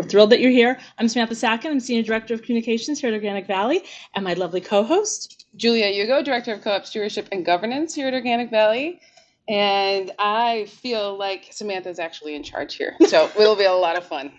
thrilled that you're here. I'm Samantha Sacken. I'm Senior Director of Communications here at Organic Valley, and my lovely co-host, Julia Hugo, Director of Co-op Stewardship and Governance here at Organic Valley. And I feel like Samantha's actually in charge here. So it'll be a lot of fun.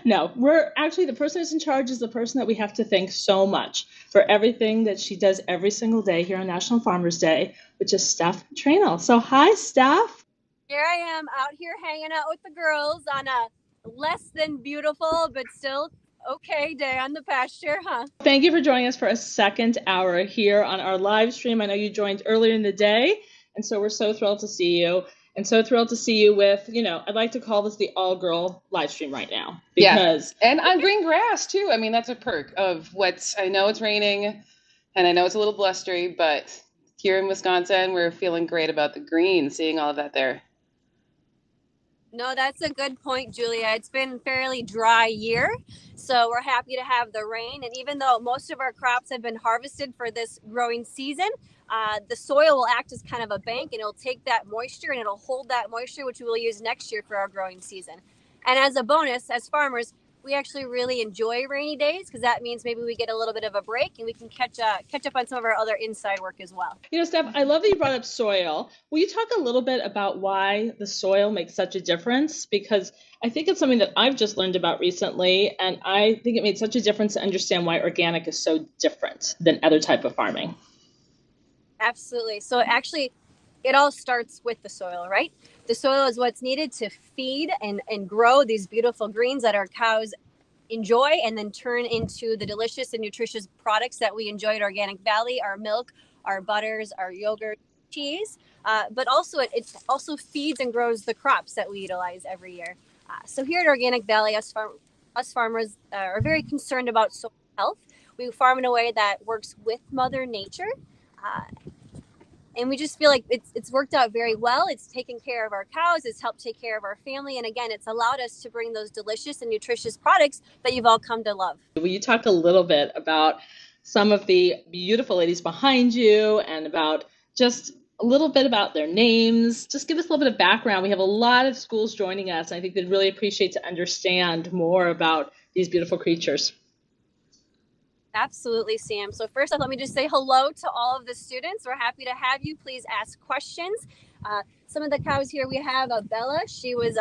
No, we're actually, the person who's in charge is the person that we have to thank so much for everything that she does every single day here on National Farmers Day, which is Steph Tranel. So hi, Steph. Here I am out here hanging out with the girls on a less than beautiful, but still okay day on the pasture, huh? Thank you for joining us for a second hour here on our live stream. I know you joined earlier in the day, and so we're so thrilled to see you. And so thrilled to see you with, I'd like to call this the all-girl live stream right now. Because and on green grass, too. I mean, that's a perk of I know it's raining, and I know it's a little blustery, but here in Wisconsin, we're feeling great about the green, seeing all of that there. No, that's a good point, Julia. It's been a fairly dry year, so we're happy to have the rain. And even though most of our crops have been harvested for this growing season, the soil will act as kind of a bank, and it'll take that moisture and it'll hold that moisture, which we will use next year for our growing season. And as a bonus, as farmers, we actually really enjoy rainy days because that means maybe we get a little bit of a break and we can catch up on some of our other inside work as well. Steph, I love that you brought up soil. Will you talk a little bit about why the soil makes such a difference? Because I think it's something that I've just learned about recently, and I think it made such a difference to understand why organic is so different than other type of farming. Absolutely. So actually, it all starts with the soil, right? The soil is what's needed to feed and grow these beautiful greens that our cows enjoy and then turn into the delicious and nutritious products that we enjoy at Organic Valley, our milk, our butters, our yogurt, cheese. But also it also feeds and grows the crops that we utilize every year. So here at Organic Valley, us farmers are very concerned about soil health. We farm in a way that works with Mother Nature. And we just feel like it's worked out very well. It's taken care of our cows. It's helped take care of our family. And again, it's allowed us to bring those delicious and nutritious products that you've all come to love. Will you talk a little bit about some of the beautiful ladies behind you and about just a little bit about their names? Just give us a little bit of background. We have a lot of schools joining us. And I think they'd really appreciate to understand more about these beautiful creatures. Absolutely, Sam. So first off, let me just say hello to all of the students. We're happy to have you. Please ask questions. Some of the cows here, we have Bella. She was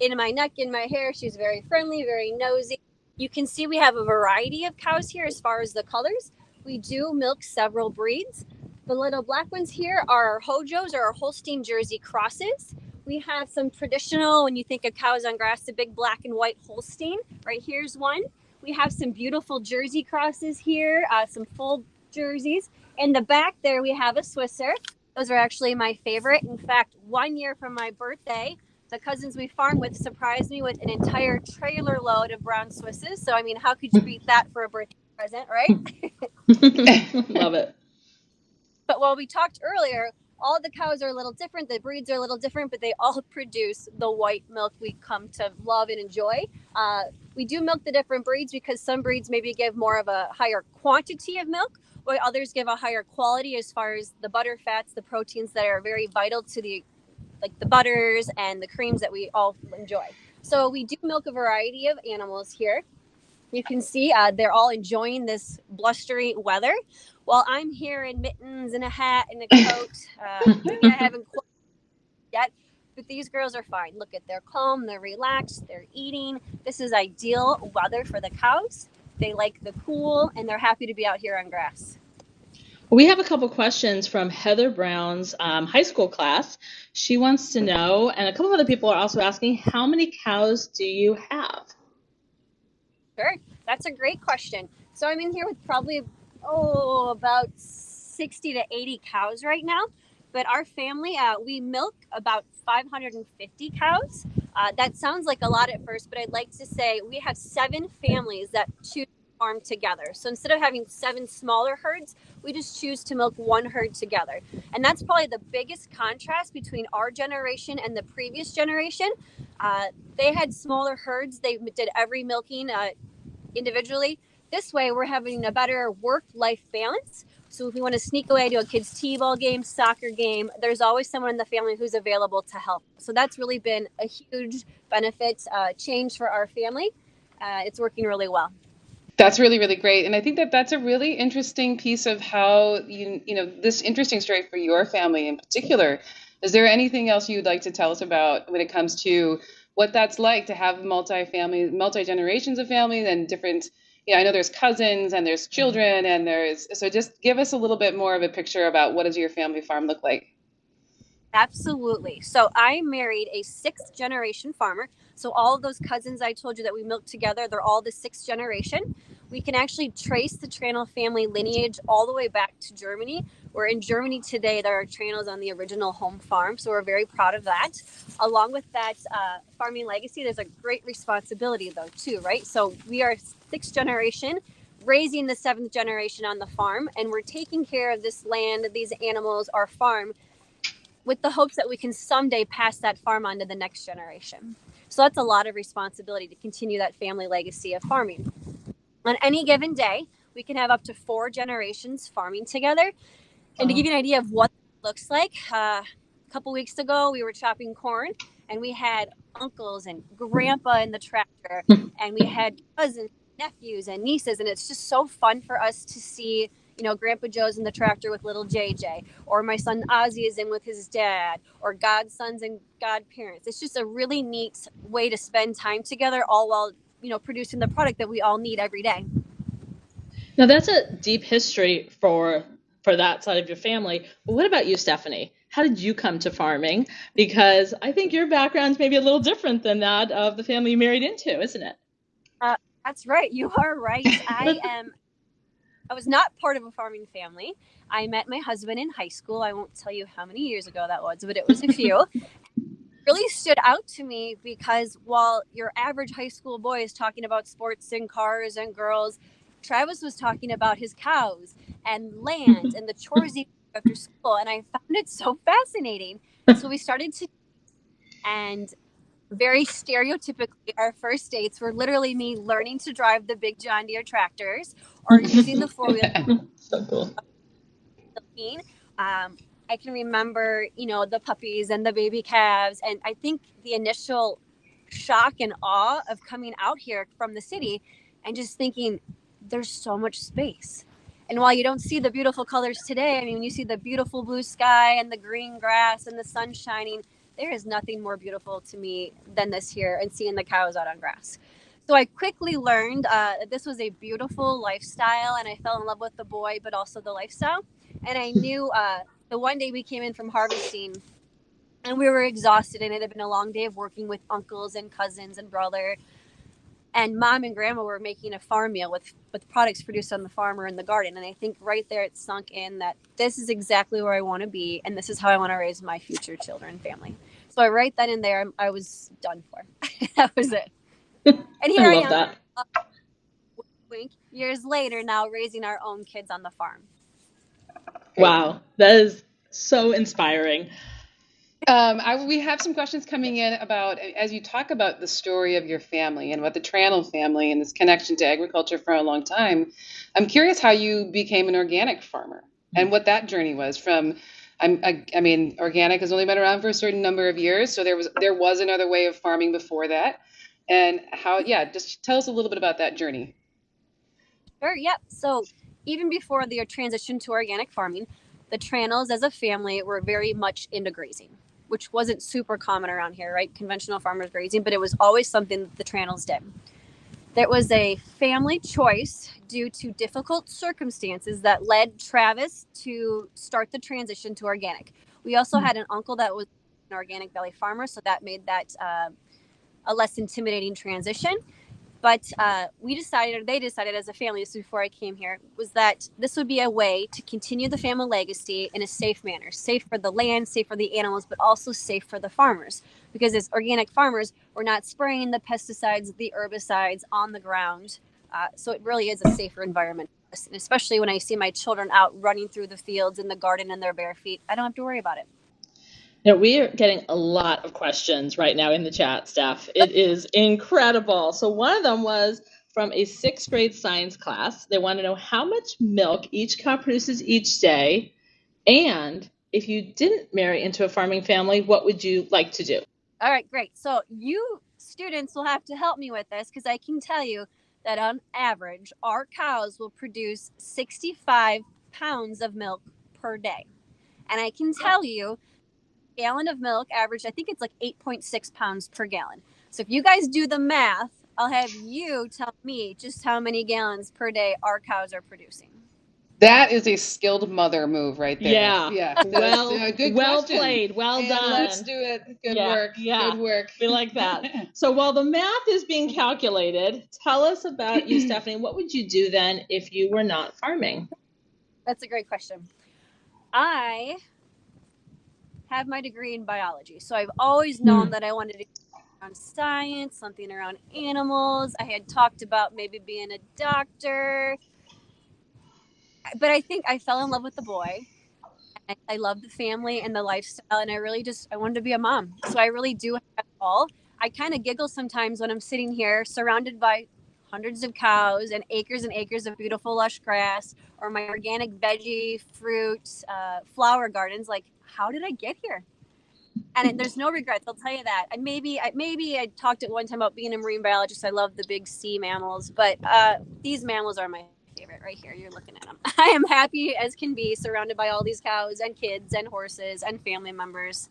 in my neck, in my hair. She's very friendly, very nosy. You can see we have a variety of cows here as far as the colors. We do milk several breeds. The little black ones here are our Hojos, or our Holstein Jersey crosses. We have some traditional, when you think of cows on grass, the big black and white Holstein. Right here's one. We have some beautiful Jersey crosses here, some full jerseys. In the back there, we have a Swisser. Those are actually my favorite. In fact, 1 year from my birthday, the cousins we farm with surprised me with an entire trailer load of brown Swisses. So, I mean, how could you beat that for a birthday present, right? Love it. But while we talked earlier, all the cows are a little different. The breeds are a little different, but they all produce the white milk we come to love and enjoy. We do milk the different breeds because some breeds maybe give more of a higher quantity of milk, while others give a higher quality as far as the butter fats, the proteins that are very vital to the butters and the creams that we all enjoy. So we do milk a variety of animals here. You can see they're all enjoying this blustery weather. While I'm here in mittens and a hat and a coat, I haven't quite yet, but these girls are fine. Look they're calm, they're relaxed, they're eating. This is ideal weather for the cows. They like the cool, and they're happy to be out here on grass. We have a couple questions from Heather Brown's high school class. She wants to know, and a couple of other people are also asking, how many cows do you have? Sure, that's a great question. So I'm in here with probably about 60 to 80 cows right now. But our family, we milk about 550 cows. That sounds like a lot at first, but I'd like to say we have 7 families that choose to farm together. So instead of having 7 smaller herds, we just choose to milk 1 herd together. And that's probably the biggest contrast between our generation and the previous generation. They had smaller herds. They did every milking individually. this way we're having a better work-life balance. So if we want to sneak away to a kid's t-ball game, soccer game, there's always someone in the family who's available to help. So that's really been a huge benefit, change for our family. It's working really well. That's really, really great. And I think that that's a really interesting piece of how this interesting story for your family in particular. Is there anything else you'd like to tell us about when it comes to what that's like to have multi-family, multi-generations of families and different, I know there's cousins and there's children and so just give us a little bit more of a picture about what does your family farm look like? Absolutely. So I married a 6th generation farmer. So all of those cousins I told you that we milked together, they're all the 6th generation. We can actually trace the Tranel family lineage all the way back to Germany. We're in Germany today. There are Tranels on the original home farm. So we're very proud of that. Along with that farming legacy, there's a great responsibility though too, right? So we are 6th generation raising the 7th generation on the farm, and we're taking care of this land, these animals, our farm, with the hopes that we can someday pass that farm on to the next generation. So that's a lot of responsibility to continue that family legacy of farming. On any given day, we can have up to 4 generations farming together. And to give you an idea of what it looks like, a couple weeks ago, we were chopping corn and we had uncles and grandpa in the tractor, and we had cousins, nephews, and nieces. And it's just so fun for us to see, Grandpa Joe's in the tractor with little JJ, or my son Ozzy is in with his dad, or godsons and godparents. It's just a really neat way to spend time together, all while, producing the product that we all need every day. Now that's a deep history for that side of your family. But what about you, Stephanie? How did you come to farming? Because I think your background's maybe a little different than that of the family you married into, isn't it? That's right. You are right. I was not part of a farming family. I met my husband in high school. I won't tell you how many years ago that was, but it was a few. It really stood out to me because while your average high school boy is talking about sports and cars and girls, Travis was talking about his cows and land and the chores he did after school. And I found it so fascinating. So we started to, and very stereotypically, our first dates were literally me learning to drive the big John Deere tractors or using the 4-wheel. So cool. I can remember, the puppies and the baby calves. And I think the initial shock and awe of coming out here from the city and just thinking there's so much space. And while you don't see the beautiful colors today, I mean, when you see the beautiful blue sky and the green grass and the sun shining, there is nothing more beautiful to me than this here and seeing the cows out on grass. So I quickly learned that this was a beautiful lifestyle, and I fell in love with the boy, but also the lifestyle. And I knew the one day we came in from harvesting and we were exhausted, and it had been a long day of working with uncles and cousins and brother. And mom and grandma were making a farm meal with products produced on the farm or in the garden. And I think right there it sunk in that this is exactly where I want to be. And this is how I want to raise my future children and family. So right then and there, I was done for. That was it. And here I am, that. Wink, years later now raising our own kids on the farm. Wow, that is so inspiring. We have some questions coming in about, as you talk about the story of your family and about the Tranel family and this connection to agriculture for a long time. I'm curious how you became an organic farmer and what that journey was from. I mean, organic has only been around for a certain number of years, so there was another way of farming before that, and how. Yeah, just tell us a little bit about that journey. Sure. Yep. So even before the transition to organic farming, the Tranels as a family were very much into grazing, which wasn't super common around here, right? Conventional farmers grazing, but it was always something that the Tranels did. There was a family choice due to difficult circumstances that led Travis to start the transition to organic. We also had an uncle that was an organic belly farmer, so that made that a less intimidating transition. But they decided as a family, this was before I came here, was that this would be a way to continue the family legacy in a safe manner. Safe for the land, safe for the animals, but also safe for the farmers. Because as organic farmers, we're not spraying the pesticides, the herbicides on the ground. So it really is a safer environment. And especially when I see my children out running through the fields in the garden in their bare feet, I don't have to worry about it. Now, we are getting a lot of questions right now in the chat, Steph. It is incredible. So one of them was from a 6th grade science class. They want to know how much milk each cow produces each day. And if you didn't marry into a farming family, what would you like to do? All right, great. So you students will have to help me with this because I can tell you that on average, our cows will produce 65 pounds of milk per day. And I can tell you, a gallon of milk average, I think it's like 8.6 pounds per gallon. So if you guys do the math, I'll have you tell me just how many gallons per day our cows are producing. That is a skilled mother move right there. Yeah. Good well question. played. Well And done. let's do it. Good work. Yeah. Good work. We like that. So while the math is being calculated, tell us about you, Stephanie. What would you do then if you were not farming? That's a great question. I have my degree in biology, so I've always known that I wanted to do around science, something around animals. I had talked about maybe being a doctor, but I think I fell in love with the boy. I love the family and the lifestyle, and I wanted to be a mom. So I really do have it all. I kind of giggle sometimes when I'm sitting here surrounded by hundreds of cows and acres of beautiful lush grass, or my organic veggie, fruit, flower gardens. Like, how did I get here? And there's no regrets. I'll tell you that. And maybe I talked at one time about being a marine biologist. I love the big sea mammals, but these mammals are my favorite right here. You're looking at them. I am happy as can be, surrounded by all these cows and kids and horses and family members.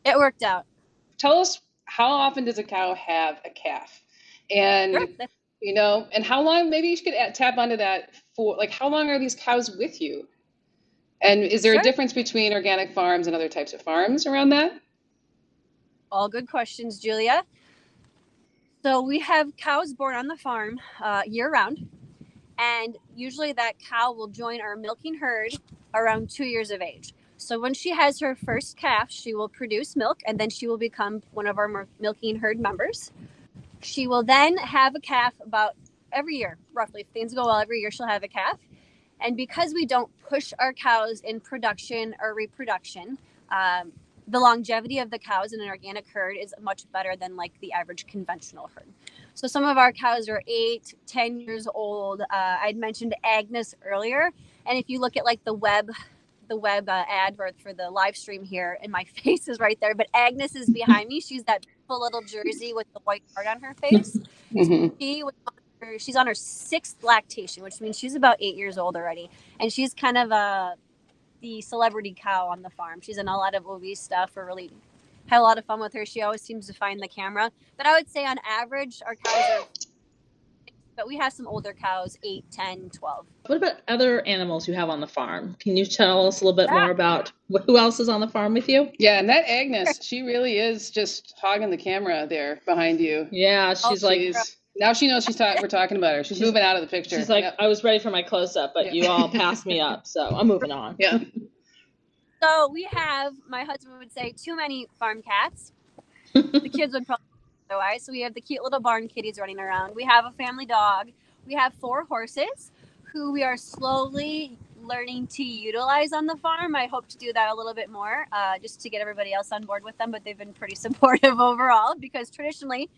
It worked out. Tell us, how often does a cow have a calf? And, Sure. and how long, maybe you could tap onto that for, like, how long are these cows with you? And is there a difference between organic farms and other types of farms around that? All good questions, Julia. So we have cows born on the farm year round. And usually that cow will join our milking herd around 2 years of age. So when she has her first calf, she will produce milk, and then she will become one of our milking herd members. She will then have a calf about every year, roughly. If things go well, every year she'll have a calf. And because we don't push our cows in production or reproduction, the longevity of the cows in an organic herd is much better than like the average conventional herd. So some of our cows are 8, 10 years old. I'd mentioned Agnes earlier. And if you look at like the web advert for the live stream here, and my face is right there, but Agnes is behind me. She's that beautiful little Jersey with the white heart on her face. So she's on her 6th lactation, which means she's about 8 years old already. And she's kind of the celebrity cow on the farm. She's in a lot of movie stuff. We're really had a lot of fun with her. She always seems to find the camera. But I would say on average, our cows are, but we have some older cows, 8, 10, 12. What about other animals you have on the farm? Can you tell us a little bit more about who else is on the farm with you? Yeah, and that Agnes, she really is just hogging the camera there behind you. Yeah, she's now she knows we're talking about her. She's moving out of the picture. She's like, I was ready for my close-up, but you all passed me up, so I'm moving on. Yeah. So we have, my husband would say, too many farm cats. The kids would probably otherwise. So we have the cute little barn kitties running around. We have a family dog. We have 4 horses who we are slowly learning to utilize on the farm. I hope to do that a little bit more, just to get everybody else on board with them. But they've been pretty supportive overall, because traditionally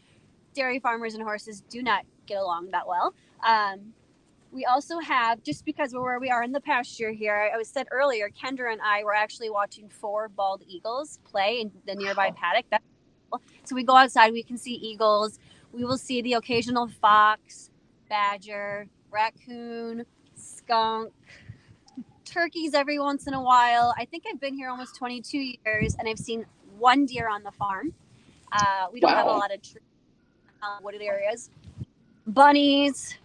dairy farmers and horses do not get along that well. We also have, just because we're where we are in the pasture here, I was said earlier, Kendra and I were actually watching 4 bald eagles play in the nearby paddock. That's cool. So we go outside, we can see eagles. We will see the occasional fox, badger, raccoon, skunk, turkeys every once in a while. I think I've been here almost 22 years, and I've seen 1 deer on the farm. We don't have a lot of trees, wooded areas. Bunnies.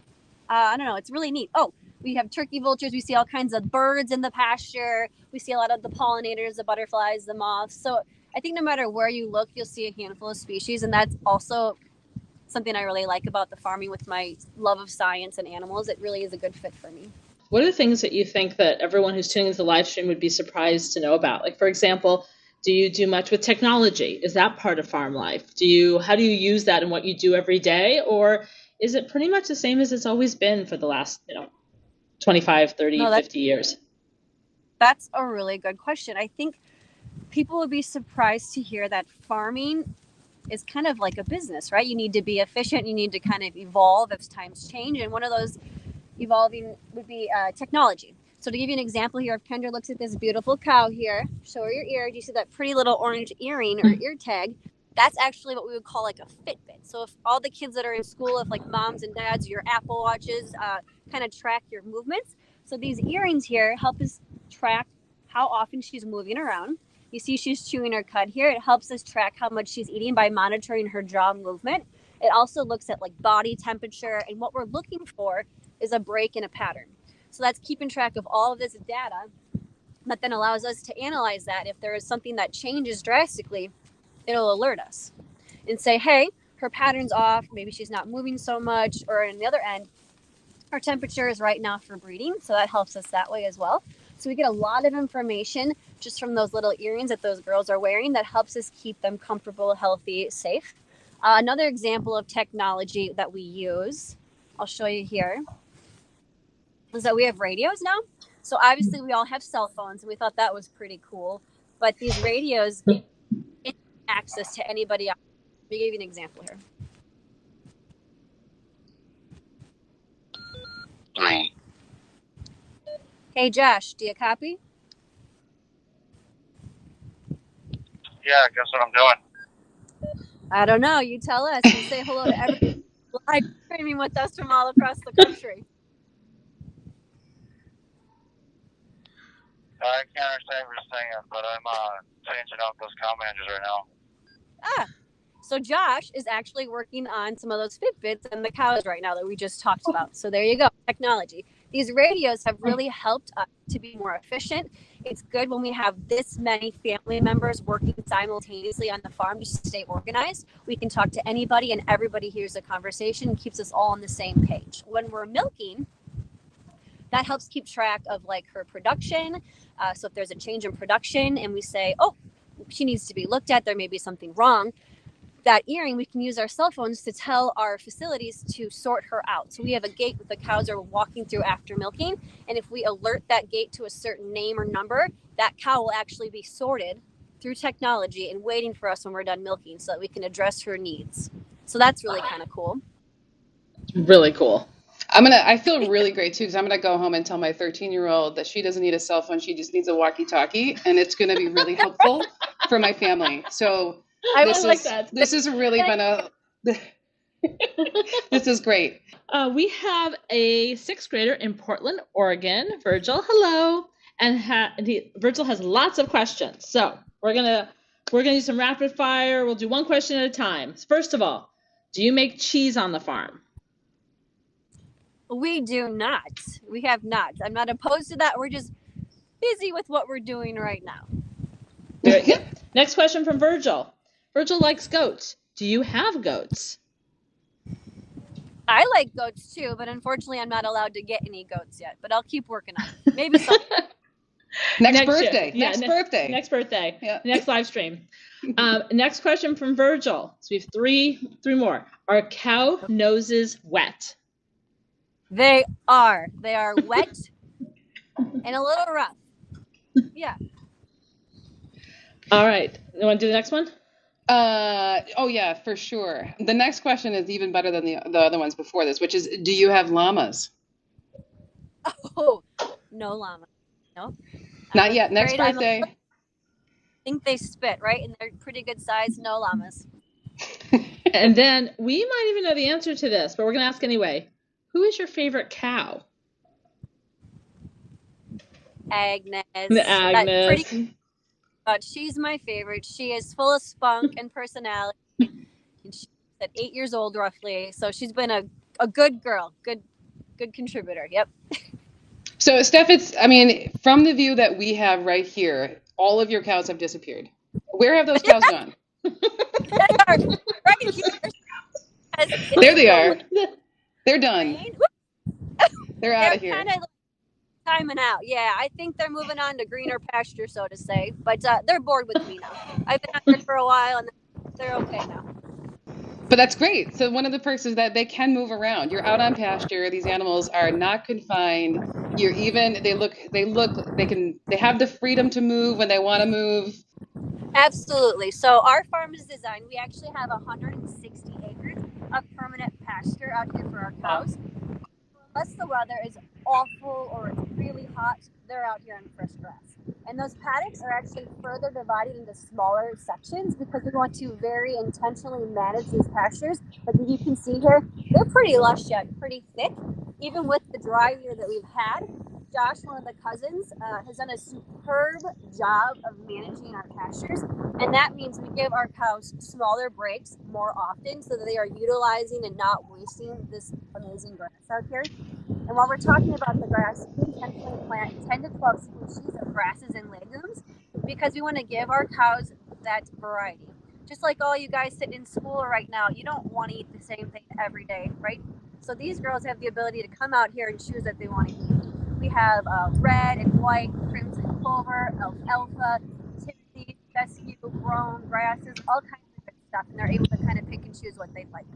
I don't know. It's really neat. Oh, we have turkey vultures. We see all kinds of birds in the pasture. We see a lot of the pollinators, the butterflies, the moths. So I think no matter where you look, you'll see a handful of species. And that's also something I really like about the farming with my love of science and animals. It really is a good fit for me. What are the things that you think that everyone who's tuning into the live stream would be surprised to know about? Like, for example, do you do much with technology? Is that part of farm life? How do you use that in what you do every day? Or is it pretty much the same as it's always been for the last, 25, 30, 50 years? That's a really good question. I think people would be surprised to hear that farming is kind of like a business, right? You need to be efficient. You need to kind of evolve as times change. And one of those evolving would be technology. So to give you an example here, if Kendra looks at this beautiful cow here, show her your ear. Do you see that pretty little orange earring or ear tag? That's actually what we would call like a Fitbit. So if all the kids that are in school, if like moms and dads, your Apple Watches kind of track your movements. So these earrings here help us track how often she's moving around. You see she's chewing her cud here. It helps us track how much she's eating by monitoring her jaw movement. It also looks at like body temperature, and what we're looking for is a break in a pattern. So that's keeping track of all of this data that then allows us to analyze that. If there is something that changes drastically, it'll alert us and say, hey, her pattern's off. Maybe she's not moving so much. Or on the other end, her temperature is right now for breeding. So that helps us that way as well. So we get a lot of information just from those little earrings that those girls are wearing that helps us keep them comfortable, healthy, safe. Another example of technology that we use, I'll show you here, is that we have radios now. So obviously we all have cell phones, and we thought that was pretty cool. But these radios give access to anybody else. Let me give you an example here. 3. Hey Josh, do you copy? Yeah, guess what I'm doing? I don't know. You tell us. You say hello to everyone live streaming with us from all across the country. I can't understand what you're saying, but I'm changing out those cow managers right now. So Josh is actually working on some of those Fitbits and the cows right now that we just talked about. So there you go, technology. These radios have really helped us to be more efficient. It's good when we have this many family members working simultaneously on the farm to stay organized. We can talk to anybody and everybody hears the conversation and keeps us all on the same page. When we're milking, that helps keep track of like her production. So if there's a change in production and we say, oh, she needs to be looked at, there may be something wrong, that earring, we can use our cell phones to tell our facilities to sort her out. So we have a gate that the cows are walking through after milking. And if we alert that gate to a certain name or number, that cow will actually be sorted through technology and waiting for us when we're done milking so that we can address her needs. So that's really kind of cool. Really cool. I feel really great too, because I'm gonna go home and tell my 13-year-old that she doesn't need a cell phone, she just needs a walkie-talkie, and it's gonna be really helpful for my family. So I this would is like that. this is really gonna this is great. We have a 6th grader in Portland, Oregon. Virgil, hello. And Virgil has lots of questions. So we're gonna do some rapid fire. We'll do one question at a time. First of all, do you make cheese on the farm? We do not. We have not. I'm not opposed to that. We're just busy with what we're doing right now. Very good. Next question from Virgil. Virgil likes goats. Do you have goats? I like goats too, but unfortunately I'm not allowed to get any goats yet. But I'll keep working on it. Maybe someday. Next birthday. Next birthday. Yeah. Next live stream. Next question from Virgil. So we have three more. Are cow noses wet? They are. They are wet and a little rough. Yeah. All right. You want to do the next one? Oh yeah, for sure. The next question is even better than the other ones before this, which is, do you have llamas? Oh, no llama. No. Not yet. Next birthday. I think they spit, right? And they're pretty good size. No llamas. And then we might even know the answer to this, but we're going to ask anyway. Who is your favorite cow? Agnes. Agnes. She's my favorite. She is full of spunk and personality. And she's at 8 years old, roughly. So she's been a good girl, good contributor. Yep. So, Steph, from the view that we have right here, all of your cows have disappeared. Where have those cows gone? They are right here. There they are. They're done. They're out of here. Kind of timing out. Yeah, I think they're moving on to greener pasture, so to say. But they're bored with me now. I've been out there for a while, and they're okay now. But that's great. So one of the perks is that they can move around. You're out on pasture. These animals are not confined. They have the freedom to move when they want to move. Absolutely. So our farm is designed, we actually have 160 acres of permanent pasture out here for our cows. Unless the weather is awful or it's really hot, they're out here on fresh grass. And those paddocks are actually further divided into smaller sections because we want to very intentionally manage these pastures. But as you can see here, they're pretty lush yet, pretty thick. Even with the dry year that we've had, Josh, one of the cousins, has done a superb job of managing our pastures. And that means we give our cows smaller breaks more often so that they are utilizing and not wasting this amazing grass out here. And while we're talking about the grass, we intentionally plant 10 to 12 species of grasses and legumes because we want to give our cows that variety. Just like all you guys sitting in school right now, you don't want to eat the same thing every day, right? So these girls have the ability to come out here and choose what they want to eat. We have red and white, crimson clover, alfalfa, timothy, fescue, brome, grasses, all kinds of good stuff, and they're able to kind of pick and choose what they like.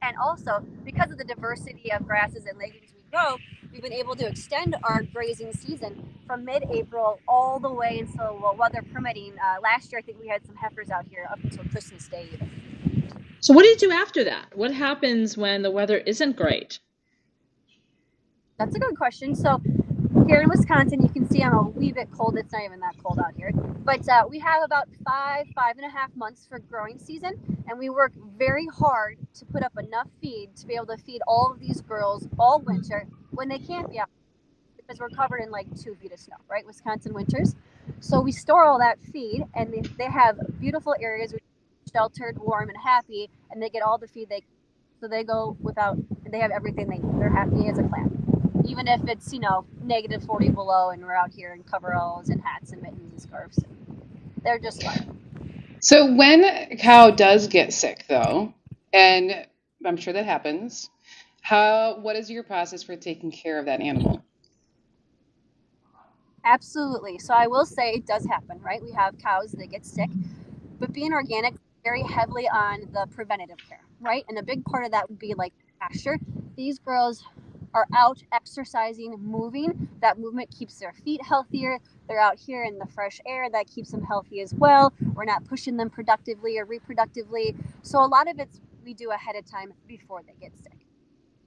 And also, because of the diversity of grasses and legumes we grow, we've been able to extend our grazing season from mid-April all the way until, well, weather permitting. Last year, I think we had some heifers out here up until Christmas Day even. So what do you do after that? What happens when the weather isn't great? That's a good question. So here in Wisconsin, you can see I'm a wee bit cold. It's not even that cold out here. But we have about 5.5 months for growing season. And we work very hard to put up enough feed to be able to feed all of these girls all winter when they can't be out because we're covered in like 2 feet of snow, right? Wisconsin winters. So we store all that feed and they have beautiful areas which are sheltered, warm, and happy. And they get all the feed so they go without, they have everything they need. They're happy as a clam. Even if it's, negative 40 below and we're out here in coveralls and hats and mittens and scarves. They're just fine. So when a cow does get sick, though, and I'm sure that happens, what is your process for taking care of that animal? Absolutely. So I will say it does happen, right? We have cows that get sick, but being organic very heavily on the preventative care, right? And a big part of that would be like pasture. These girls are out exercising, moving. That movement keeps their feet healthier. They're out here in the fresh air. That keeps them healthy as well. We're not pushing them productively or reproductively. So a lot of it's we do ahead of time before they get sick.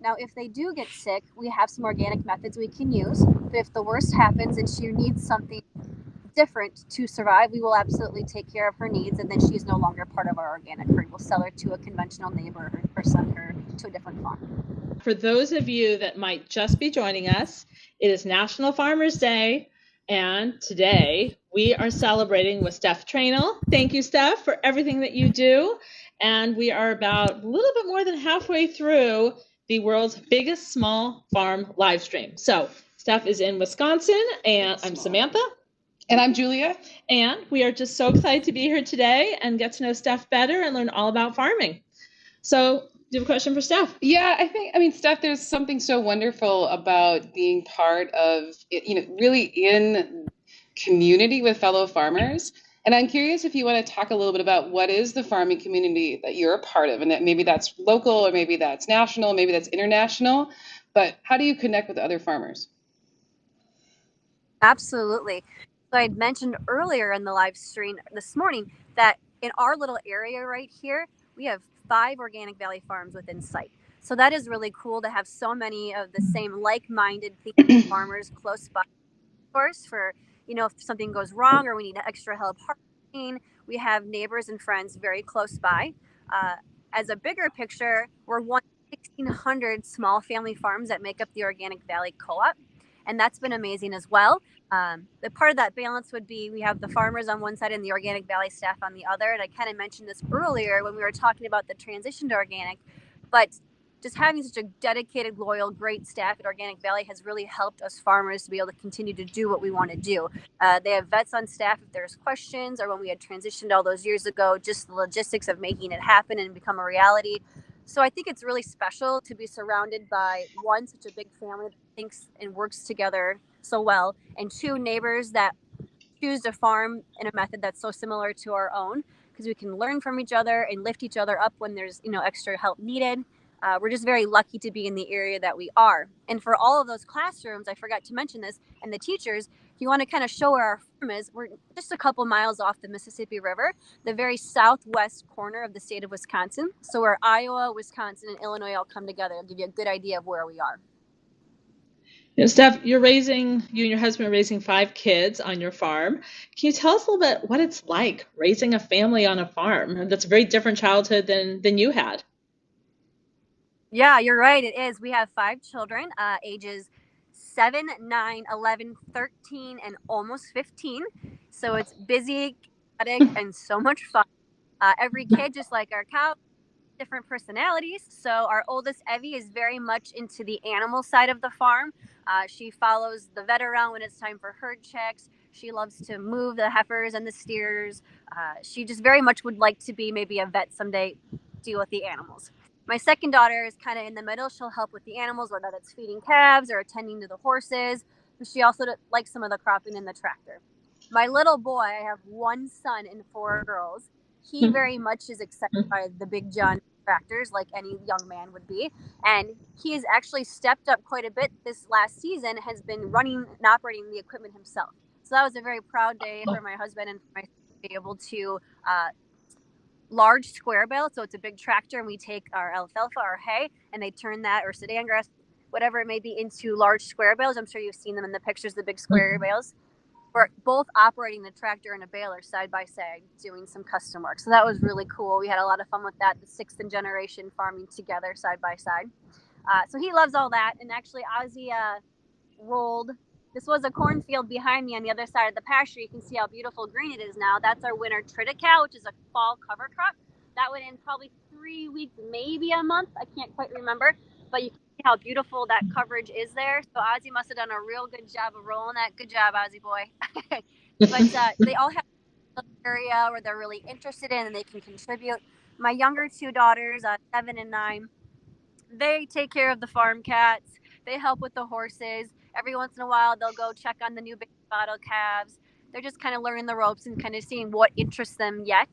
Now, if they do get sick, we have some organic methods we can use. But if the worst happens and she needs something different to survive, we will absolutely take care of her needs, and then she's no longer part of our organic herd. We'll sell her to a conventional neighbor or send her to a different farm. For those of you that might just be joining us, it is National Farmers Day, and today we are celebrating with Steph Tranel. Thank you, Steph, for everything that you do. And we are about a little bit more than halfway through the world's biggest small farm live stream. So Steph is in Wisconsin, and I'm Samantha. And I'm Julia. And we are just so excited to be here today and get to know Steph better and learn all about farming. So do you have a question for Steph? Yeah, Steph, there's something so wonderful about being part of, really in community with fellow farmers. And I'm curious if you want to talk a little bit about what is the farming community that you're a part of, and that maybe that's local or maybe that's national, maybe that's international, but how do you connect with other farmers? Absolutely. So I had mentioned earlier in the live stream this morning that in our little area right here, we have 5 Organic Valley farms within sight. So that is really cool to have so many of the same like-minded farmers close by. Of course, for if something goes wrong or we need extra help harvesting, we have neighbors and friends very close by. As a bigger picture, we're 1,600 small family farms that make up the Organic Valley Co-op, and that's been amazing as well. The part of that balance would be we have the farmers on one side and the Organic Valley staff on the other. And I kind of mentioned this earlier when we were talking about the transition to organic, but just having such a dedicated, loyal, great staff at Organic Valley has really helped us farmers to be able to continue to do what we want to do. They have vets on staff if there's questions, or when we had transitioned all those years ago, just the logistics of making it happen and become a reality. So I think it's really special to be surrounded by, one, such a big family that thinks and works together so well, and 2, neighbors that choose to farm in a method that's so similar to our own, because we can learn from each other and lift each other up when there's extra help needed. We're just very lucky to be in the area that we are. And for all of those classrooms, I forgot to mention this, and the teachers, you want to kind of show where our farm is, we're just a couple miles off the Mississippi River, the very southwest corner of the state of Wisconsin. So where Iowa, Wisconsin, and Illinois all come together. It'll give you a good idea of where we are. Steph, you and your husband are raising 5 kids on your farm. Can you tell us a little bit what it's like raising a family on a farm? That's a very different childhood than you had. Yeah, you're right. It is. We have 5 children, ages 7, 9, 11, 13, and almost 15. So it's busy, chaotic, and so much fun. Every kid, just like our cow, different personalities. So our oldest Evie is very much into the animal side of the farm. She follows the vet around when it's time for herd checks. She loves to move the heifers and the steers. She just very much would like to be maybe a vet someday, deal with the animals. My second daughter is kind of in the middle. She'll help with the animals, whether that's feeding calves or attending to the horses. She also likes some of the cropping in the tractor. My little boy, I have 1 son and 4 girls. He very much is excited by the big John tractors, like any young man would be. And he has actually stepped up quite a bit this last season, has been running and operating the equipment himself. So that was a very proud day for my husband and for myself to be able to large square bale. So it's a big tractor, and we take our alfalfa, our hay, and they turn that, or sedan grass, whatever it may be, into large square bales. I'm sure you've seen them in the pictures, the big square bales. We're both operating the tractor and a baler side by side, doing some custom work. So that was really cool. We had a lot of fun with that, the 6th generation farming together side by side. So he loves all that. And actually, Ozzy rolled. This was a cornfield behind me on the other side of the pasture. You can see how beautiful green it is now. That's our winter triticale, which is a fall cover crop. That went in probably 3 weeks, maybe a month. I can't quite remember. But you can see how beautiful that coverage is there. So Ozzy must have done a real good job of rolling that. Good job, Ozzy boy. But they all have an area where they're really interested in and they can contribute. My younger 2 daughters, 7 and 9, they take care of the farm cats. They help with the horses. Every once in a while, they'll go check on the new baby bottle calves. They're just kind of learning the ropes and kind of seeing what interests them yet.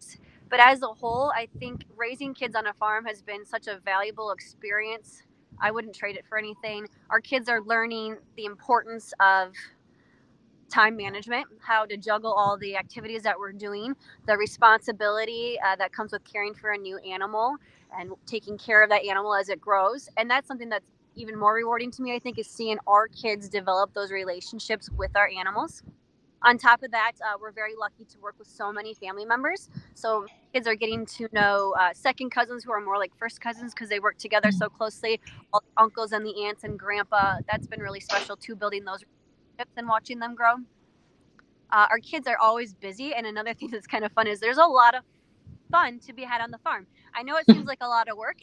But as a whole, I think raising kids on a farm has been such a valuable experience. I wouldn't trade it for anything. Our kids are learning the importance of time management, how to juggle all the activities that we're doing, the responsibility that comes with caring for a new animal and taking care of that animal as it grows. And that's something that's even more rewarding to me, I think, is seeing our kids develop those relationships with our animals. On top of that, we're very lucky to work with so many family members. So kids are getting to know second cousins who are more like first cousins because they work together so closely. All the uncles and the aunts and grandpa. That's been really special too, building those relationships and watching them grow. Our kids are always busy, and another thing that's kind of fun is there's a lot of fun to be had on the farm. I know it seems like a lot of work.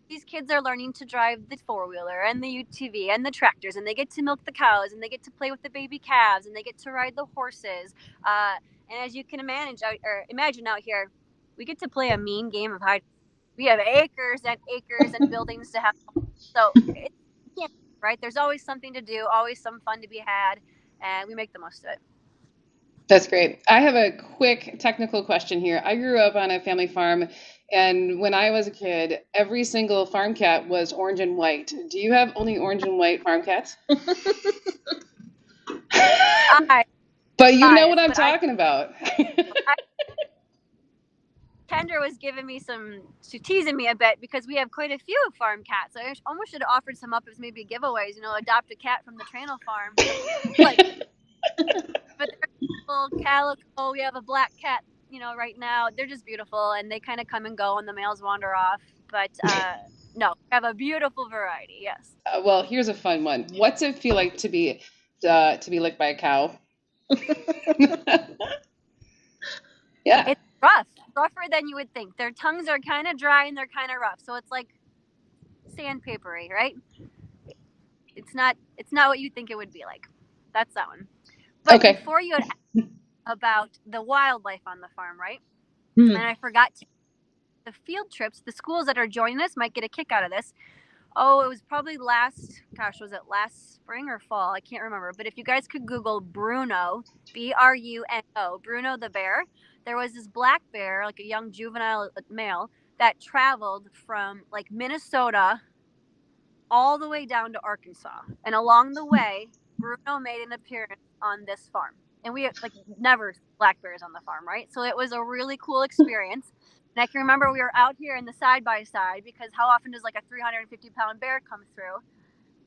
These kids are learning to drive the 4-wheeler and the UTV and the tractors, and they get to milk the cows, and they get to play with the baby calves, and they get to ride the horses. And as you can imagine out here, we get to play a mean game of hide. We have acres and acres and buildings to have. So it's, right? There's always something to do, always some fun to be had, and we make the most of it. That's great. I have a quick technical question here. I grew up on a family farm, and when I was a kid, every single farm cat was orange and white. Do you have only orange and white farm cats? But you know what I'm talking about. Kendra was giving me teasing me a bit because we have quite a few farm cats. So I almost should have offered some up as maybe giveaways, adopt a cat from the Tranel farm. But they're beautiful, calico. We have a black cat, right now. They're just beautiful, and they kind of come and go, and the males wander off. But no, we have a beautiful variety. Yes. Well, here's a fun one. What's it feel like to be licked by a cow? Yeah. It's rougher than you would think. Their tongues are kind of dry and they're kind of rough. So it's like sandpapery, right? It's not what you think it would be like. That's that one. But okay. Before you had asked about the wildlife on the farm, right? And I forgot the field trips. The schools that are joining us might get a kick out of this. Oh, it was probably last spring or fall? I can't remember. But if you guys could Google Bruno, Bruno, Bruno the bear, there was this black bear, like a young juvenile male, that traveled from like Minnesota all the way down to Arkansas. And along the way, Bruno made an appearance on this farm. And we like never black bears on the farm, right? So it was a really cool experience. And I can remember we were out here in the side by side because how often does like a 350-pound bear come through?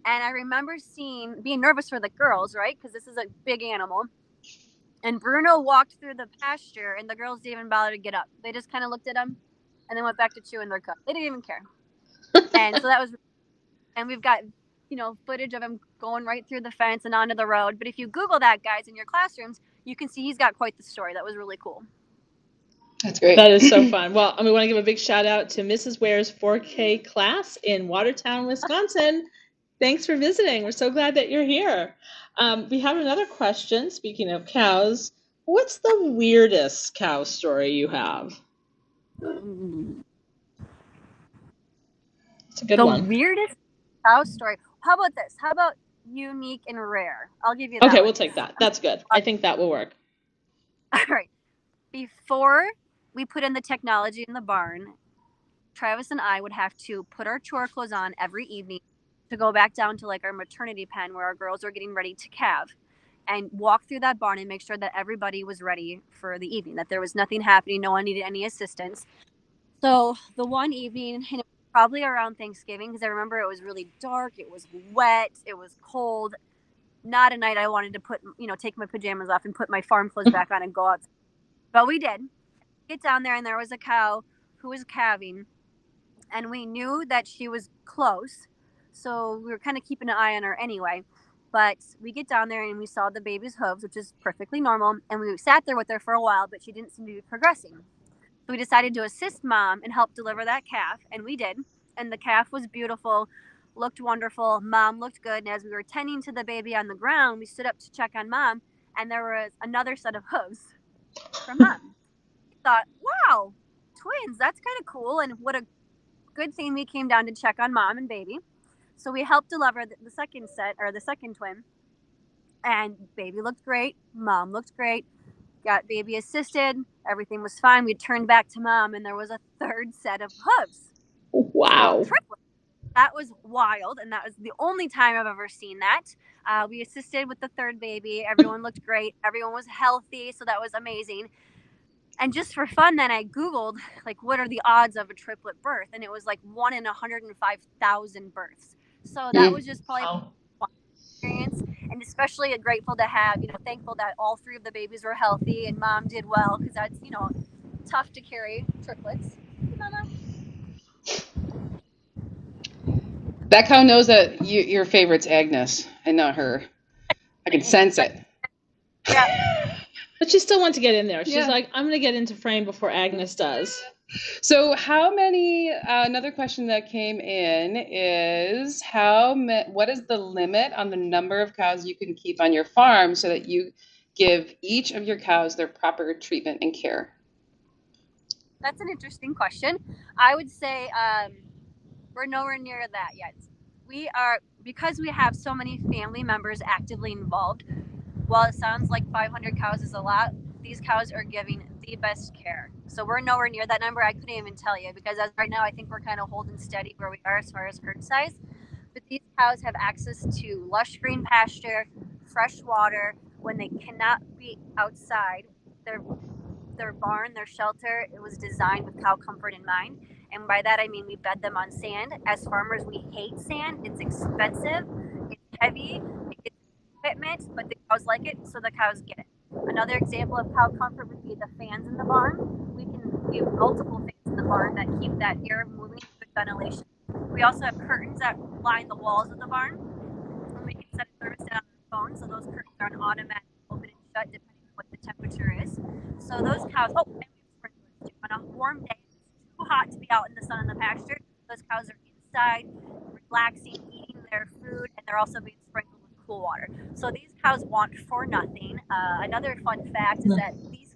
And I remember being nervous for the girls, right? Because this is a big animal. And Bruno walked through the pasture, and the girls didn't even bother to get up. They just kind of looked at him, and then went back to chewing their cud. They didn't even care. And so that was, and we've got, footage of him going right through the fence and onto the road. But if you Google that, guys, in your classrooms, you can see he's got quite the story. That was really cool. That's great. That is so fun. Well, we want to give a big shout out to Mrs. Ware's 4K class in Watertown, Wisconsin. Thanks for visiting. We're so glad that you're here. We have another question. Speaking of cows, what's the weirdest cow story you have? It's a good one. The weirdest cow story. How about this? How about unique and rare? I'll give you that. Okay, we'll take that. That's good. I think that will work. All right. Before we put in the technology in the barn, Travis and I would have to put our chore clothes on every evening to go back down to like our maternity pen where our girls are getting ready to calve, and walk through that barn and make sure that everybody was ready for the evening, that there was nothing happening, no one needed any assistance. So the one evening, and it was probably around Thanksgiving, because I remember it was really dark, it was wet, it was cold. Not a night I wanted to take my pajamas off and put my farm clothes back on and go out. But we did. Get down there, and there was a cow who was calving, and we knew that she was close, so we were kind of keeping an eye on her anyway. But we get down there, and we saw the baby's hooves, which is perfectly normal, and we sat there with her for a while, but she didn't seem to be progressing. So we decided to assist Mom and help deliver that calf, and we did. And the calf was beautiful, looked wonderful. Mom looked good, and as we were tending to the baby on the ground, we stood up to check on Mom, and there was another set of hooves from Mom. We thought, wow, twins, that's kind of cool, and what a good thing we came down to check on Mom and baby. So we helped deliver the second set, or the second twin, and baby looked great, Mom looked great, got baby assisted, everything was fine. We turned back to Mom, and there was a third set of hooves. Wow. So, that was wild, and that was the only time I've ever seen that. We assisted with the third baby. Everyone looked great. Everyone was healthy, so that was amazing. And just for fun, then I Googled, like, what are the odds of a triplet birth? And it was like 1 in 105,000 births. So that was just probably one experience. And especially grateful to have, thankful that all 3 of the babies were healthy and Mom did well, because that's, tough to carry triplets. Mama? That cow knows that your favorite's Agnes and not her. I can sense it. Yeah. But she still wants to get in there. She's like, I'm going to get into frame before Agnes does. So how many, another question that came in is what is the limit on the number of cows you can keep on your farm so that you give each of your cows their proper treatment and care? That's an interesting question. I would say we're nowhere near that yet. Because we have so many family members actively involved, while it sounds like 500 cows is a lot, these cows are giving the best care. So we're nowhere near that number. I couldn't even tell you, because as right now, I think we're kind of holding steady where we are as far as herd size. But these cows have access to lush green pasture, fresh water. When they cannot be outside, their barn, their shelter, it was designed with cow comfort in mind. And by that, I mean we bed them on sand. As farmers, we hate sand. It's expensive, it's heavy, it's equipment, but the cows like it, so the cows get it. Another example of cow comfort would be the fans in the barn. We have multiple fans in the barn that keep that air moving with ventilation. We also have curtains that line the walls of the barn, and we can set a thermostat on the phone, so those curtains are an automatic open and shut depending on what the temperature is. So those cows, and we have sprinklers too. On a warm day, it's too hot to be out in the sun in the pasture. Those cows are inside, relaxing, eating their food, and they're also being sprinkled with cool water. So these cows want for nothing. Another fun fact is that these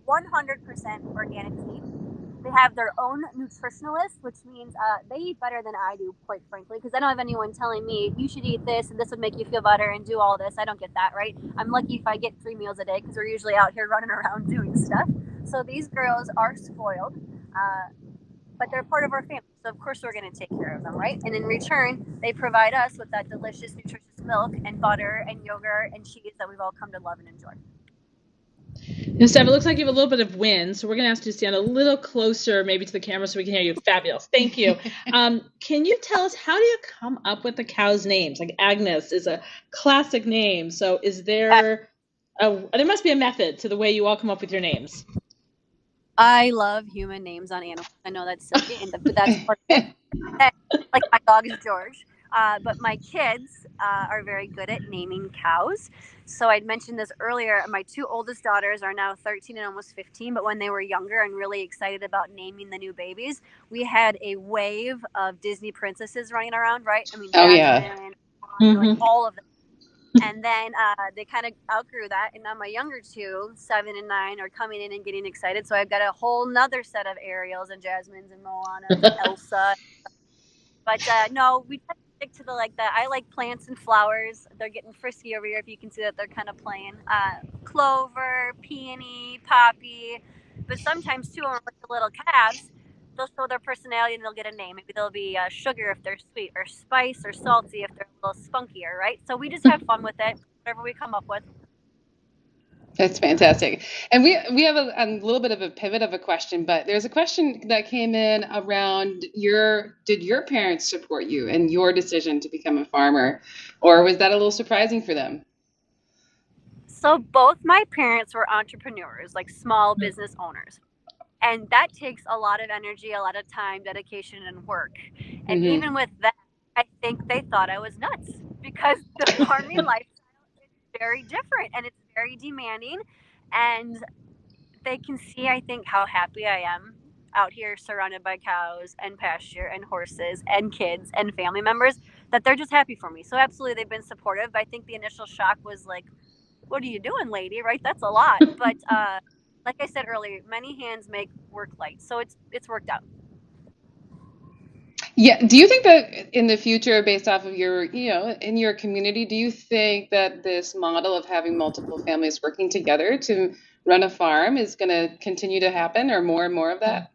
100% organic feed. They have their own nutritionalist, which means they eat better than I do, quite frankly, because I don't have anyone telling me you should eat this and this would make you feel better and do all this. I don't get that, right? I'm lucky if I get 3 meals a day, because we're usually out here running around doing stuff. So these girls are spoiled, but they're part of our family. So of course we're going to take care of them, right? And in return, they provide us with that delicious, nutritious milk and butter and yogurt and cheese that we've all come to love and enjoy. And Steph, it looks like you have a little bit of wind, so we're going to ask you to stand a little closer maybe to the camera so we can hear you. Fabulous. Thank you. Can you tell us, how do you come up with the cows' names? Like Agnes is a classic name. So is there there must be a method to the way you all come up with your names. I love human names on animals. I know that's silly, but that's part of it. Like my dog is George. But my kids are very good at naming cows. So I'd mentioned this earlier. My two oldest daughters are now 13 and almost 15. But when they were younger and really excited about naming the new babies, we had a wave of Disney princesses running around, right? I mean, Jasmine, like all of them. And then they kind of outgrew that. And now my younger two, 7 and 9, are coming in and getting excited. So I've got a whole nother set of Ariels and Jasmines and Moana and Elsa. But no, we try to stick to I like plants and flowers. They're getting frisky over here if you can see that they're kind of playing. Clover, peony, poppy. But sometimes too, when we're with the little calves, they'll show their personality and they'll get a name. Maybe they'll be sugar if they're sweet, or spice, or salty if they're a little spunkier, right? So we just have fun with it, whatever we come up with. That's fantastic. And we have a little bit of a pivot of a question, but there's a question that came in around did your parents support you in your decision to become a farmer, or was that a little surprising for them? So both my parents were entrepreneurs, like small business owners. And that takes a lot of energy, a lot of time, dedication, and work. And even with that, I think they thought I was nuts, because the farming lifestyle is very different and it's very demanding. And they can see, I think, how happy I am out here surrounded by cows and pasture and horses and kids and family members, that they're just happy for me. So absolutely, they've been supportive. I think the initial shock was like, what are you doing, lady? Right? That's a lot. But like I said earlier, many hands make work light. So it's worked out. Yeah. Do you think that in the future, based off of your, in your community, do you think that this model of having multiple families working together to run a farm is going to continue to happen, or more and more of that?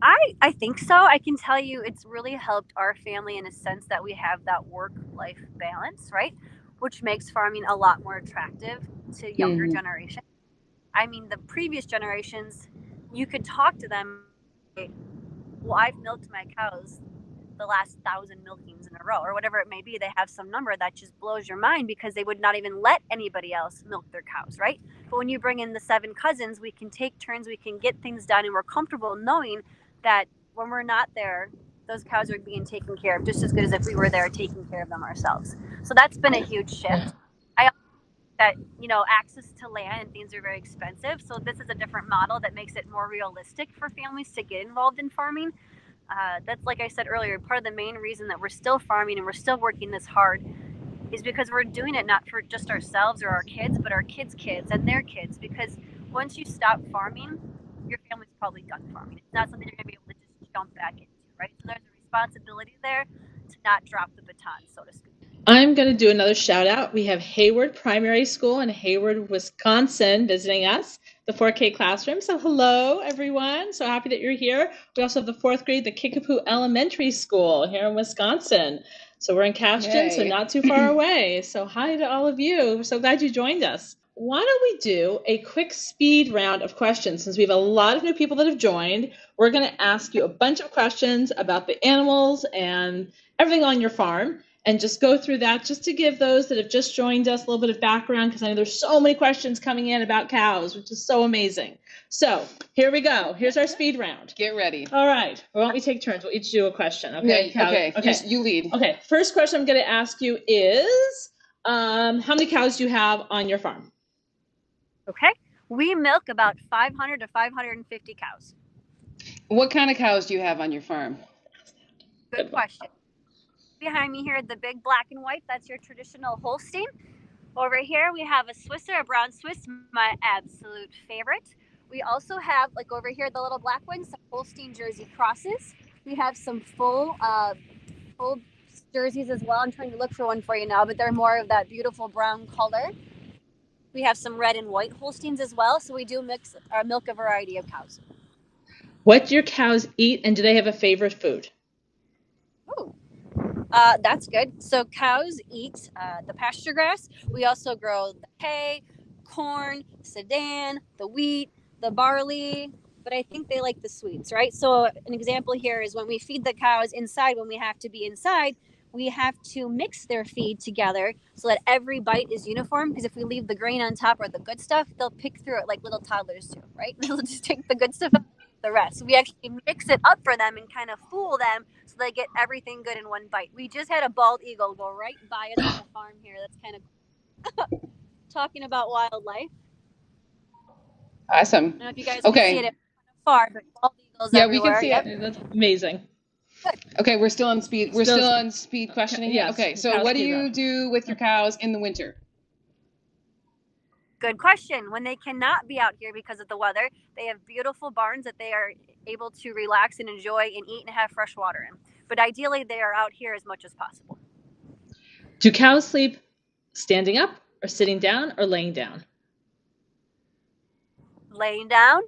I think so. I can tell you it's really helped our family in a sense that we have that work-life balance, right? Which makes farming a lot more attractive to younger generations. I mean, the previous generations, you could talk to them, well, I've milked my cows the last 1,000 milkings in a row, or whatever it may be. They have some number that just blows your mind, because they would not even let anybody else milk their cows, right? But when you bring in the 7 cousins, we can take turns, we can get things done, and we're comfortable knowing that when we're not there, those cows are being taken care of just as good as if we were there taking care of them ourselves. So that's been a huge shift. I also think that, access to land and things are very expensive. So this is a different model that makes it more realistic for families to get involved in farming. That's, like I said earlier, part of the main reason that we're still farming and we're still working this hard is because we're doing it not for just ourselves or our kids, but our kids' kids and their kids. Because once you stop farming, your family's probably done farming. It's not something you're going to be able to just jump back into, right? So there's a responsibility there to not drop the baton, so to speak. I'm going to do another shout out. We have Hayward Primary School in Hayward, Wisconsin visiting us, the 4K classroom. So hello, everyone. So happy that you're here. We also have the 4th grade, the Kickapoo Elementary School here in Wisconsin. So we're in Cashton, so not too far away. So hi to all of you. We're so glad you joined us. Why don't we do a quick speed round of questions? Since we have a lot of new people that have joined, we're going to ask you a bunch of questions about the animals and everything on your farm, and just go through that just to give those that have just joined us a little bit of background, because I know there's so many questions coming in about cows, which is so amazing. So here we go. Here's our speed round. Get ready. All right. Why don't we take turns? We'll each do a question. Okay. Yeah, okay. You lead. Okay. First question I'm going to ask you is, how many cows do you have on your farm? Okay. We milk about 500 to 550 cows. What kind of cows do you have on your farm? Good question. Behind me here, the big black and white, that's your traditional Holstein. Over here, we have a Swisser, a brown Swiss, my absolute favorite. We also have, like over here, the little black ones, some Holstein Jersey crosses. We have some full jerseys as well. I'm trying to look for one for you now, but they're more of that beautiful brown color. We have some red and white Holsteins as well, so we do milk a variety of cows. What do your cows eat, and do they have a favorite food? Ooh. That's good. So cows eat the pasture grass. We also grow the hay, corn, sedan, the wheat, the barley, but I think they like the sweets, right? So an example here is when we feed the cows inside, when we have to be inside, we have to mix their feed together so that every bite is uniform. Because if we leave the grain on top or the good stuff, they'll pick through it like little toddlers do, right? They'll just take the good stuff out, the rest. So we actually mix it up for them and kind of fool them so they get everything good in one bite. We just had a bald eagle go right by us on the farm here. That's kind of talking about wildlife. Awesome. I don't know if you guys can see Okay. it far, but bald eagles Yeah, everywhere. we can see Yep. it. That's amazing. Okay, we're still on speed. We're still on speed questioning. Yes. Okay, so cow what do speed you run. do with your cows in the winter? Good question. When they cannot be out here because of the weather, they have beautiful barns that they are able to relax and enjoy and eat and have fresh water in. But ideally, they are out here as much as possible. Do cows sleep standing up or sitting down or laying down? Laying down.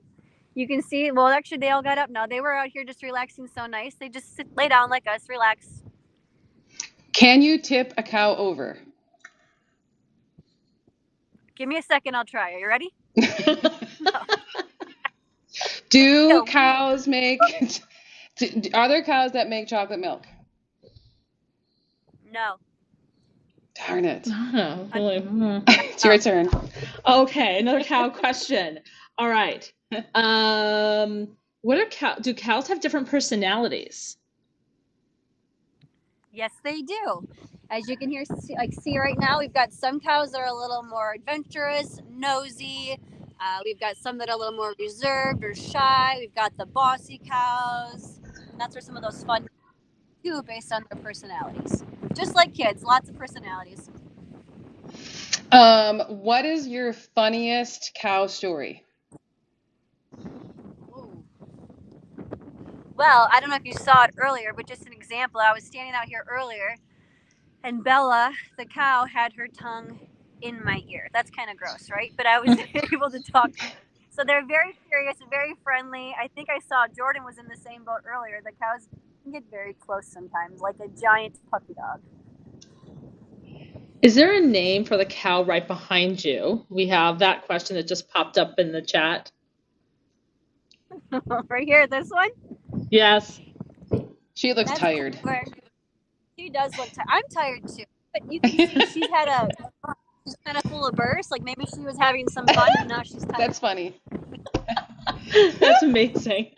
You can see, well, actually, they all got up now. They were out here just relaxing so nice. They just lay down like us, relax. Can you tip a cow over? Give me a second, I'll try. Are you ready? Do cows make, are there cows that make chocolate milk? No. Darn it. Oh, really? It's your turn. Okay, another cow question. All right. What are do cows have different personalities? Yes, they do. As you can see right now, we've got some cows that are a little more adventurous, nosy. We've got some that are a little more reserved or shy. We've got the bossy cows. And that's where some of those fun too, based on their personalities. Just like kids, lots of personalities. What is your funniest cow story? Ooh. Well, I don't know if you saw it earlier, but just an example. I was standing out here earlier, and Bella, the cow, had her tongue in my ear. That's kind of gross, right? But I was able to talk. So they're very curious, very friendly. I think I saw Jordan was in the same boat earlier. The cows can get very close sometimes, like a giant puppy dog. Is there a name for the cow right behind you? We have that question that just popped up in the chat. Right here, this one? Yes. She looks That's tired. She does look tired. I'm tired too. But you can see she's kind of full of bursts. Like maybe she was having some fun and now she's tired. That's funny. That's amazing.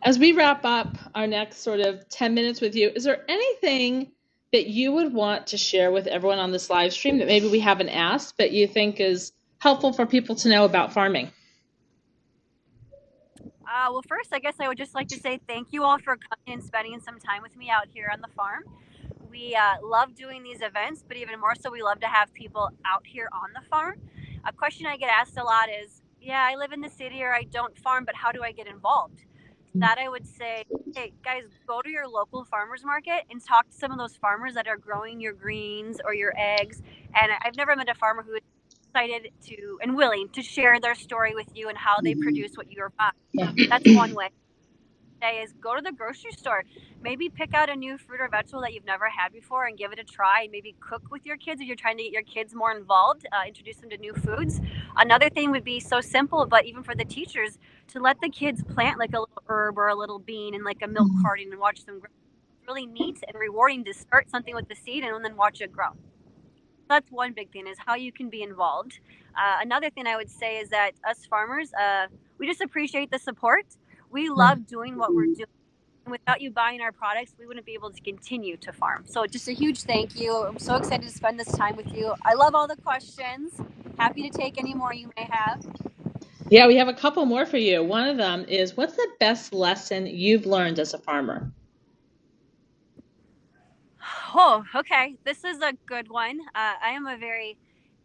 As we wrap up our next sort of 10 minutes with you, is there anything that you would want to share with everyone on this live stream that maybe we haven't asked, but you think is helpful for people to know about farming? Well, first, I guess I would just like to say thank you all for coming and spending some time with me out here on the farm. We love doing these events, but even more so, we love to have people out here on the farm. A question I get asked a lot is, yeah, I live in the city or I don't farm, but how do I get involved? That I would say, hey, guys, go to your local farmers market and talk to some of those farmers that are growing your greens or your eggs. And I've never met a farmer who is excited to and willing to share their story with you and how they produce what you're buying. That's one way. Is go to the grocery store, maybe pick out a new fruit or vegetable that you've never had before and give it a try, and maybe cook with your kids if you're trying to get your kids more involved, introduce them to new foods. Another thing would be so simple, but even for the teachers, to let the kids plant like a little herb or a little bean in like a milk carton and watch them grow. It's really neat and rewarding to start something with the seed and then watch it grow. That's one big thing, is how you can be involved. Another thing I would say is that us farmers, we just appreciate the support. We love doing what we're doing. And without you buying our products, we wouldn't be able to continue to farm. So just a huge thank you. I'm so excited to spend this time with you. I love all the questions. Happy to take any more you may have. Yeah, we have a couple more for you. One of them is, what's the best lesson you've learned as a farmer? Oh, okay. This is a good one. I am a very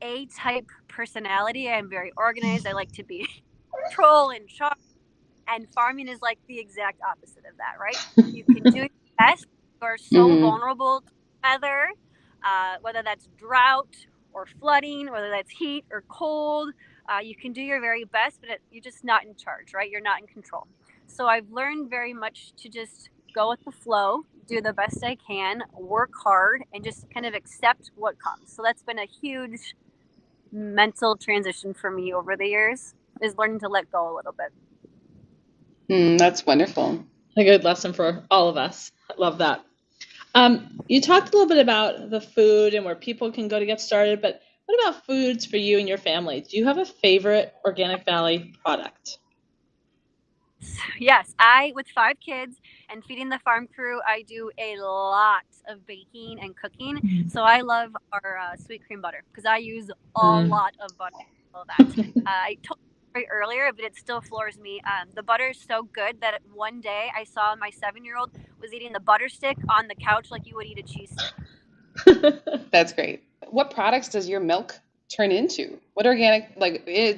A-type personality. I'm very organized. I like to be control and charge. And farming is like the exact opposite of that, right? You can do your best. You're so vulnerable to weather, whether that's drought or flooding, whether that's heat or cold. You can do your very best, but you're just not in charge, right? You're not in control. So I've learned very much to just go with the flow, do the best I can, work hard, and just kind of accept what comes. So that's been a huge mental transition for me over the years, is learning to let go a little bit. That's wonderful. A good lesson for all of us. I love that. You talked a little bit about the food and where people can go to get started, but what about foods for you and your family? Do you have a favorite Organic Valley product? Yes, with 5 kids and feeding the farm crew, I do a lot of baking and cooking. So I love our sweet cream butter because I use a lot of butter. All that. I told you earlier, but it still floors me. The butter is so good that one day I saw my 7-year-old was eating the butter stick on the couch like you would eat a cheese stick. That's great. What products does your milk turn into? What organic,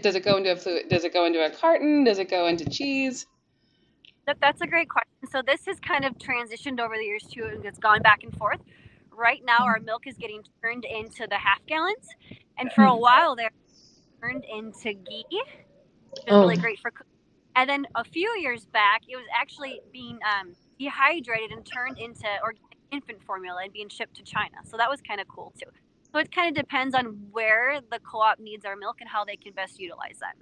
does it go into a fluid? Does it go into a carton? Does it go into cheese? That's a great question. So this has kind of transitioned over the years too, and it's gone back and forth. Right now, our milk is getting turned into the half gallons, and for a while they're turned into ghee, which is really great for cooking. And then a few years back, it was actually being dehydrated and turned into organic infant formula and being shipped to China. So that was kind of cool too. So it kind of depends on where the co-op needs our milk and how they can best utilize that.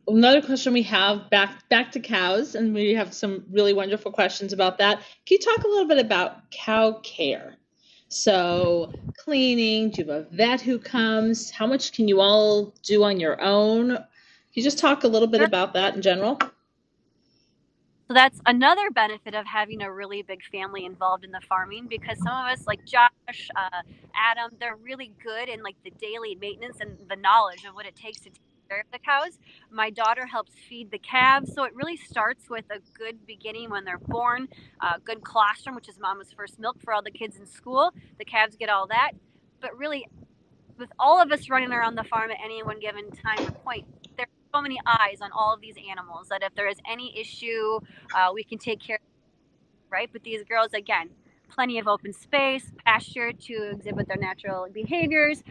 Another question we have back to cows, and we have some really wonderful questions about that. Can you talk a little bit about cow care? So cleaning, do you have a vet who comes? How much can you all do on your own? Can you just talk a little bit about that in general? So that's another benefit of having a really big family involved in the farming, because some of us like Josh, Adam, they're really good in like the daily maintenance and the knowledge of what it takes to take care of the cows. My daughter helps feed the calves. So it really starts with a good beginning when they're born, good colostrum, which is mama's first milk for all the kids in school. The calves get all that. But really, with all of us running around the farm at any one given time or point, there's so many eyes on all of these animals that if there is any issue, we can take care of it, right? But these girls, again, plenty of open space, pasture to exhibit their natural behaviors,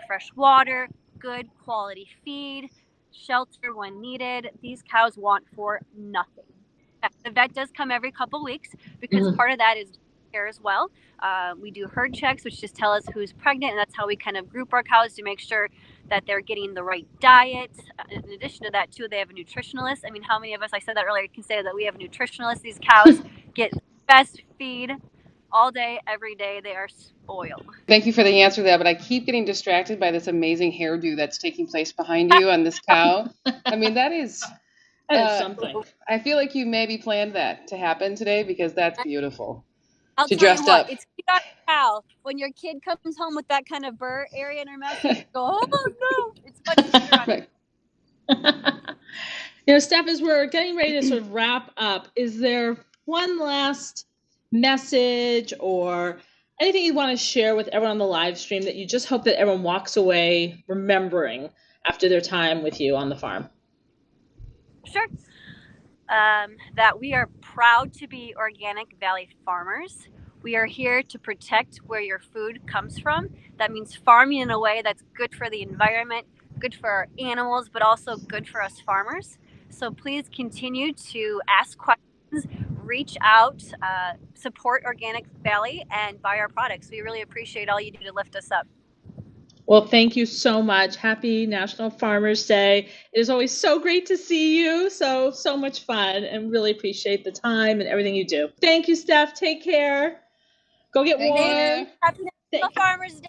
fresh water, good quality feed, shelter when needed. These cows want for nothing. The vet does come every couple weeks because part of that is care as well. We do herd checks, which just tell us who's pregnant, and that's how we kind of group our cows to make sure that they're getting the right diet. In addition to that, too, they have a nutritionalist. I mean, how many of us, I said that earlier, can say that we have a nutritionalist? These cows get best feed all day, every day. They are spoiled. Thank you for the answer to that, but I keep getting distracted by this amazing hairdo that's taking place behind you on this cow. I mean, that is something. I feel like you maybe planned that to happen today because that's beautiful. I'll She tell you dressed what, up. it's cute on a cow. When your kid comes home with that kind of burr area in her mouth, you go, oh no, it's much cuter on You know, Steph, as we're getting ready to sort of wrap up, is there one last message or anything you want to share with everyone on the live stream that you just hope that everyone walks away remembering after their time with you on the farm? Sure. That we are proud to be Organic Valley farmers. We are here to protect where your food comes from. That means farming in a way that's good for the environment, good for our animals, but also good for us farmers. So please continue to ask questions, reach out, support Organic Valley, and buy our products. We really appreciate all you do to lift us up. Well, thank you so much. Happy National Farmers Day. It is always so great to see you. So much fun, and really appreciate the time and everything you do. Thank you, Steph. Take care. Go get warm. Happy National Farmers Day.